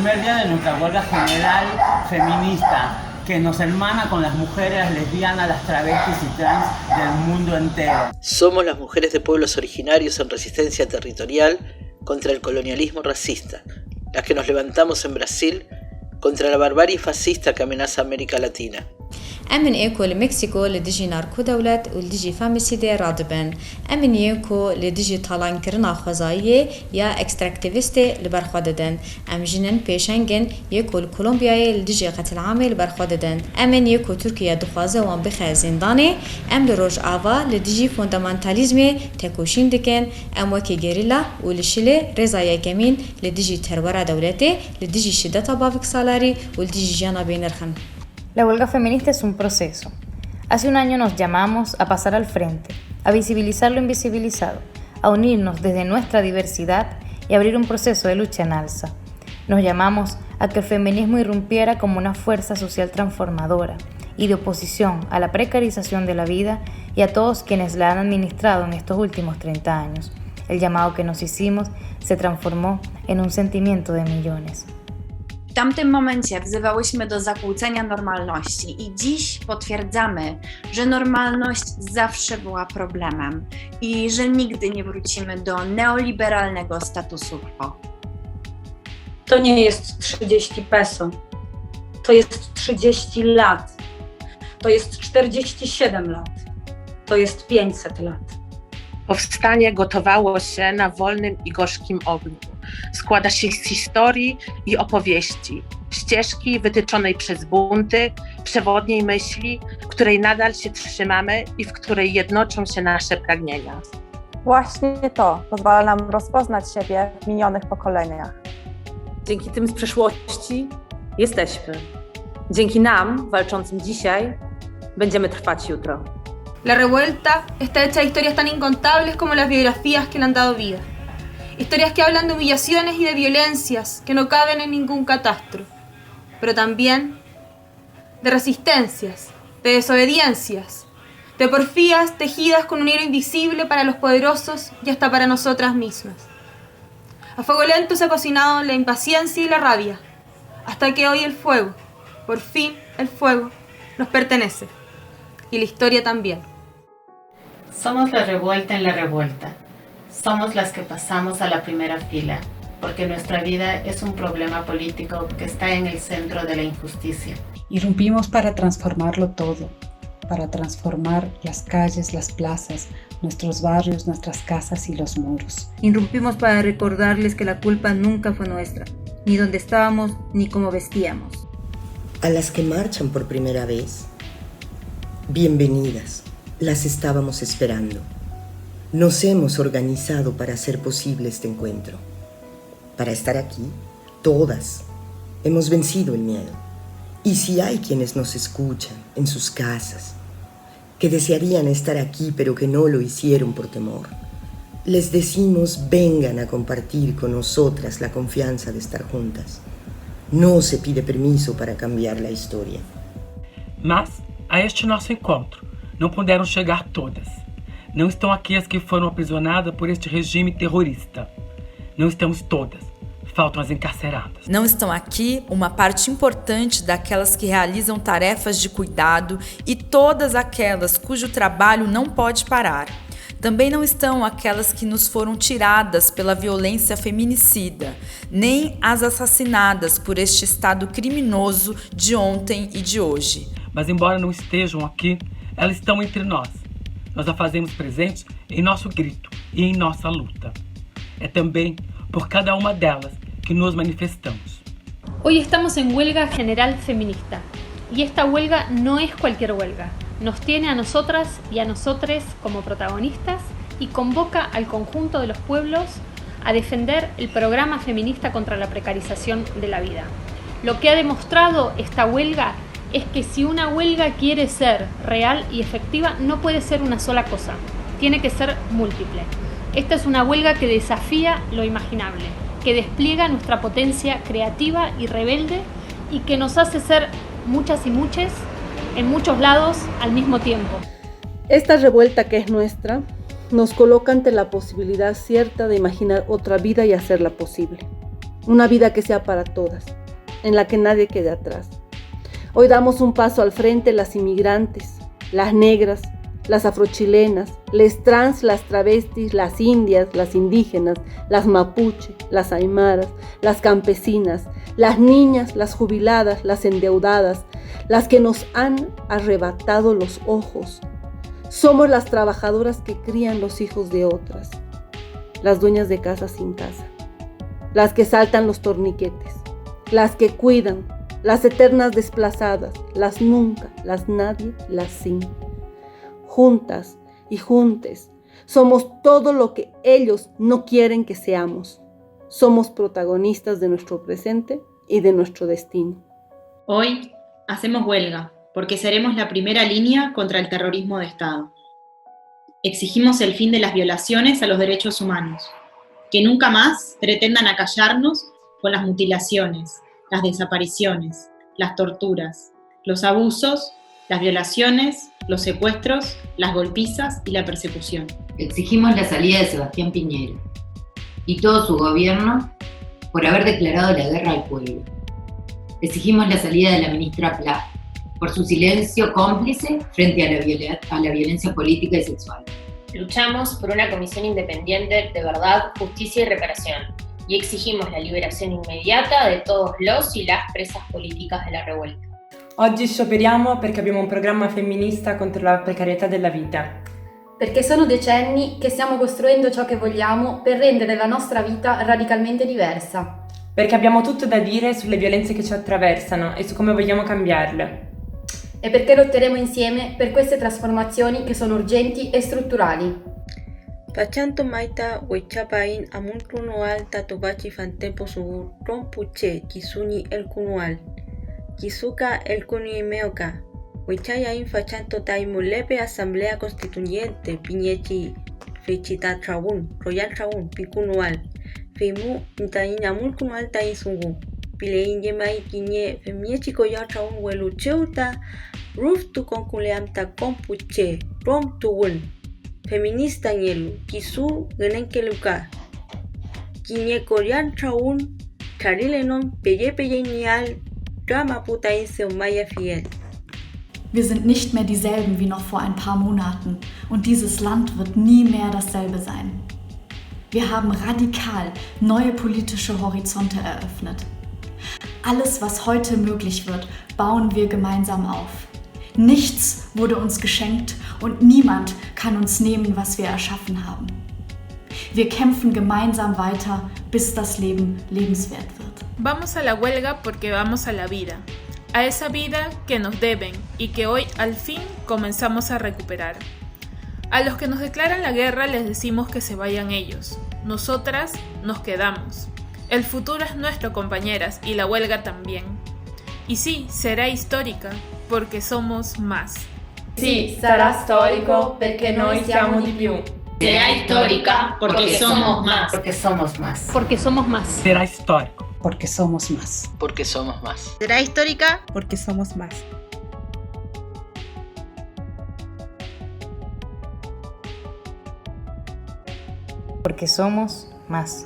primer día de nuestra huelga general feminista, que nos hermana con las mujeres lesbianas, las travestis y trans del mundo entero. Somos las mujeres de pueblos originarios en resistencia territorial contra el colonialismo racista, las que nos levantamos en Brasil contra la barbarie fascista que amenaza América Latina. امن ايكو لمكسيكو لديجي ناركو دولت ولديجي فاميسيدي رادبن امن ايكو لديجي طالان كرنا خزايي يا اكستراكتيفيستي لبرخوددن ام جنن بيشنجن يكو كولومبيا لديجي قتل عامل لبرخوددن امن يكو تركيا دخوازه وان بخ زنداني ام لروج آوا لديجي فوندامنتاليزمي تكوشين دكن ام وكي غيريلا ولشيلي رضايا كمين لديجي ترورا دولتي لديجي شدة بافك سالاري ولديجي جانا بينرخن. La huelga feminista es un proceso. Hace un año nos llamamos a pasar al frente, a visibilizar lo invisibilizado, a unirnos desde nuestra diversidad y abrir un proceso de lucha en alza. Nos llamamos a que el feminismo irrumpiera como una fuerza social transformadora y de oposición a la precarización de la vida y a todos quienes la han administrado en estos últimos 30 años. El llamado que nos hicimos se transformó en un sentimiento de millones. W tamtym momencie wzywałyśmy do zakłócenia normalności i dziś potwierdzamy, że normalność zawsze była problemem i że nigdy nie wrócimy do neoliberalnego statusu quo. To nie jest 30 peso, to jest 30 lat, to jest 47 lat, to jest 500 lat. Powstanie gotowało się na wolnym i gorzkim ogniu. Składa się z historii i opowieści, ścieżki wytyczonej przez bunty, przewodniej myśli, której nadal się trzymamy i w której jednoczą się nasze pragnienia. Właśnie to pozwala nam rozpoznać siebie w minionych pokoleniach. Dzięki tym z przeszłości jesteśmy. Dzięki nam, walczącym dzisiaj, będziemy trwać jutro. La revuelta está hecha de historias tan incontables como las biografías que le han dado vida. Historias que hablan de humillaciones y de violencias que no caben en ningún catastro, pero también de resistencias, de desobediencias, de porfías tejidas con un hilo invisible para los poderosos y hasta para nosotras mismas. A fuego lento se ha cocinado la impaciencia y la rabia, hasta que hoy el fuego, por fin el fuego, nos pertenece, y la historia también. Somos la revuelta en la revuelta. Somos las que pasamos a la primera fila, porque nuestra vida es un problema político que está en el centro de la injusticia. Irrumpimos para transformarlo todo, para transformar las calles, las plazas, nuestros barrios, nuestras casas y los muros. Irrumpimos para recordarles que la culpa nunca fue nuestra, ni dónde estábamos, ni cómo vestíamos. A las que marchan por primera vez, bienvenidas, las estábamos esperando. Nos hemos organizado para hacer posible este encuentro. Para estar aquí, todas, hemos vencido el miedo. Y si hay quienes nos escuchan en sus casas, que desearían estar aquí pero que no lo hicieron por temor, les decimos vengan a compartir con nosotras la confianza de estar juntas. No se pide permiso para cambiar la historia. Mas, a este nosso encontro, não puderam chegar todas. Não estão aqui as que foram aprisionadas por este regime terrorista. Não estamos todas. Faltam as encarceradas. Não estão aqui uma parte importante daquelas que realizam tarefas de cuidado e todas aquelas cujo trabalho não pode parar. Também não estão aquelas que nos foram tiradas pela violência feminicida, nem as assassinadas por este estado criminoso de ontem e de hoje. Mas embora não estejam aqui, elas estão entre nós. Nós a fazemos presente em nosso grito e em nossa luta. É também por cada uma delas que nos manifestamos. Hoy estamos en huelga general feminista y esta huelga no es cualquier huelga. Nos tiene a nosotras y a nosotres como protagonistas y convoca al conjunto de los pueblos a defender el programa feminista contra la precarización de la vida. Lo que ha demostrado esta huelga es que si una huelga quiere ser real y efectiva, no puede ser una sola cosa, tiene que ser múltiple. Esta es una huelga que desafía lo imaginable, que despliega nuestra potencia creativa y rebelde y que nos hace ser muchas y muchos en muchos lados al mismo tiempo. Esta revuelta que es nuestra nos coloca ante la posibilidad cierta de imaginar otra vida y hacerla posible. una vida que sea para todas, en la que nadie quede atrás. Hoy damos un paso al frente las inmigrantes, las negras, las afrochilenas, las trans, las travestis, las indias, las indígenas, las mapuche, las aymaras, las campesinas, las niñas, las jubiladas, las endeudadas, las que nos han arrebatado los ojos. Somos las trabajadoras que crían los hijos de otras, las dueñas de casa sin casa, las que saltan los torniquetes, las que cuidan, las eternas desplazadas, las nunca, las nadie, las sin. Juntas y juntes, somos todo lo que ellos no quieren que seamos. Somos protagonistas de nuestro presente y de nuestro destino. Hoy hacemos huelga porque seremos la primera línea contra el terrorismo de Estado. Exigimos el fin de las violaciones a los derechos humanos, que nunca más pretendan acallarnos con las mutilaciones, las desapariciones, las torturas, los abusos, las violaciones, los secuestros, las golpizas y la persecución. Exigimos la salida de Sebastián Piñera y todo su gobierno por haber declarado la guerra al pueblo. Exigimos la salida de la ministra Pla por su silencio cómplice frente a la violencia política y sexual. Luchamos por una comisión independiente de verdad, justicia y reparación, y exigimos la liberación inmediata de todos los y las presas políticas de la revuelta. Oggi scioperiamo perché abbiamo un programma femminista contro la precarietà della vita. Perché sono decenni che stiamo costruendo ciò che vogliamo per rendere la nostra vita radicalmente diversa. Perché abbiamo tutto da dire sulle violenze che ci attraversano e su come vogliamo cambiarle. E perché lotteremo insieme per queste trasformazioni che sono urgenti e strutturali. Pachanto maita wechapain amun kunual tatobachi fantempo su rompuche kisuni el kunual. Kisuka el kunimeoka. Wechayain fachanto taimulepe asamblea constituyente piñechi fechita trabun, royal trabun, picunual. Femu intain amul kunual tain sungu. Pilein yemai kiñe femiechi koyar trabun welucheuta. Ruf tu konkuleamta kompuche rom tuun. Feminista nyelu kisu genenkeluka. Kiñe korean traun karilenon peye nial drama puta inse maya fiel. Wir sind nicht mehr dieselben wie noch vor ein paar Monaten und dieses Land wird nie mehr dasselbe sein. Wir haben radikal neue politische Horizonte eröffnet. Alles, was heute möglich wird, bauen wir gemeinsam auf. Nichts wurde uns geschenkt und niemand kann uns nehmen, was wir erschaffen haben. Wir kämpfen gemeinsam weiter, bis das Leben lebenswert wird. Vamos a la huelga porque vamos a la vida, a esa vida que nos deben y que hoy al fin comenzamos a recuperar. A los que nos declaran la guerra les decimos que se vayan ellos. Nosotras nos quedamos. El futuro es nuestro, compañeras, y la huelga también. Y sí, será histórica, porque somos más. Sì, sarà storico perché noi siamo di più. Será histórica porque somos más. Porque somos más. Porque somos más. Será histórico. Porque somos más. Porque somos más. Será histórica porque somos más. Porque somos más.